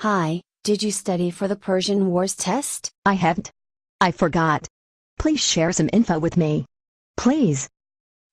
Hi, did you study for the Persian Wars test? I haven't. I forgot. Please share some info with me. Please.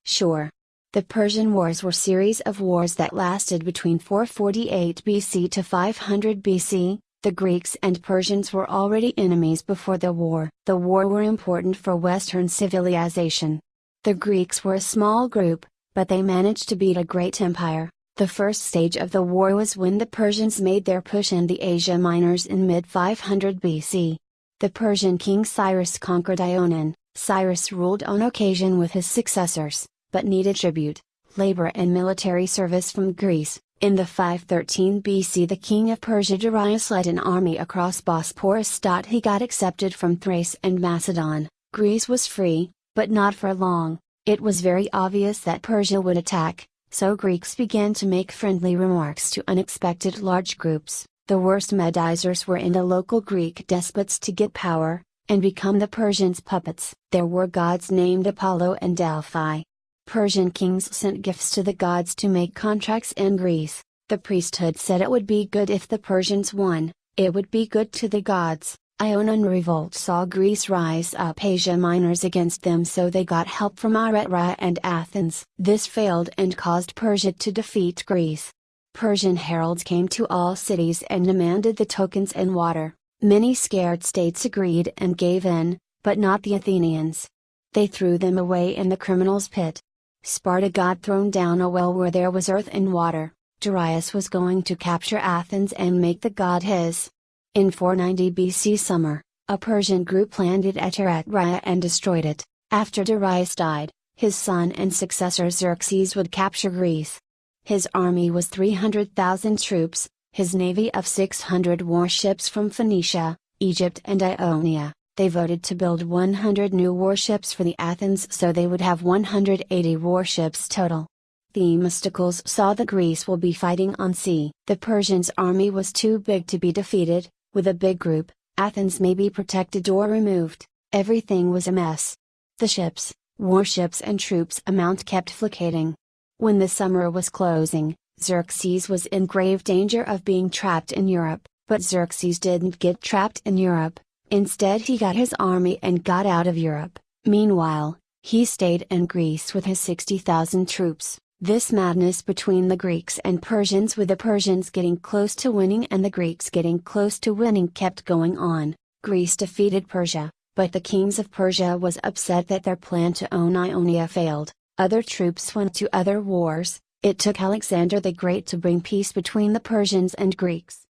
Sure. The Persian Wars were series of wars that lasted between 448 BC to 500 BC. The Greeks and Persians were already enemies before the war. The war were important for Western civilization. The Greeks were a small group, but they managed to beat a great empire. The first stage of the war was when the Persians made their push in the Asia Minors in mid-500 BC. The Persian king Cyrus conquered Ionia. Cyrus ruled on occasion with his successors, but needed tribute, labor and military service from Greece. In the 513 BC the king of Persia Darius led an army across Bosporus. He got accepted from Thrace and Macedon. Greece was free, but not for long. It was very obvious that Persia would attack, so Greeks began to make friendly remarks to unexpected large groups. The worst Medizers were in the local Greek despots to get power, and become the Persians' puppets. There were gods named Apollo and Delphi. Persian kings sent gifts to the gods to make contracts in Greece. The priesthood said it would be good if the Persians won, it would be good to the gods. Ionian revolt saw Greece rise up Asia Minors against them, so they got help from Eretria and Athens. This failed and caused Persia to defeat Greece. Persian heralds came to all cities and demanded the tokens and water. Many scared states agreed and gave in, but not the Athenians. They threw them away in the criminals' pit. Sparta got thrown down a well where there was earth and water. Darius was going to capture Athens and make the god his. In 490 BC summer, a Persian group landed at Eretria and destroyed it. After Darius died, his son and successor Xerxes would capture Greece. His army was 300,000 troops, his navy of 600 warships from Phoenicia, Egypt and Ionia. They voted to build 100 new warships for the Athens, so they would have 180 warships total. Themistocles saw that Greece will be fighting on sea. The Persians' army was too big to be defeated. With a big group, Athens may be protected or removed. Everything was a mess. The ships, warships and troops amount kept fluctuating. When the summer was closing, Xerxes was in grave danger of being trapped in Europe, but Xerxes didn't get trapped in Europe. Instead he got his army and got out of Europe. Meanwhile, he stayed in Greece with his 60,000 troops. This madness between the Greeks and Persians, with the Persians getting close to winning and the Greeks getting close to winning, kept going on. Greece defeated Persia, but the kings of Persia was upset that their plan to own Ionia failed. Other troops went to other wars. It took Alexander the Great to bring peace between the Persians and Greeks.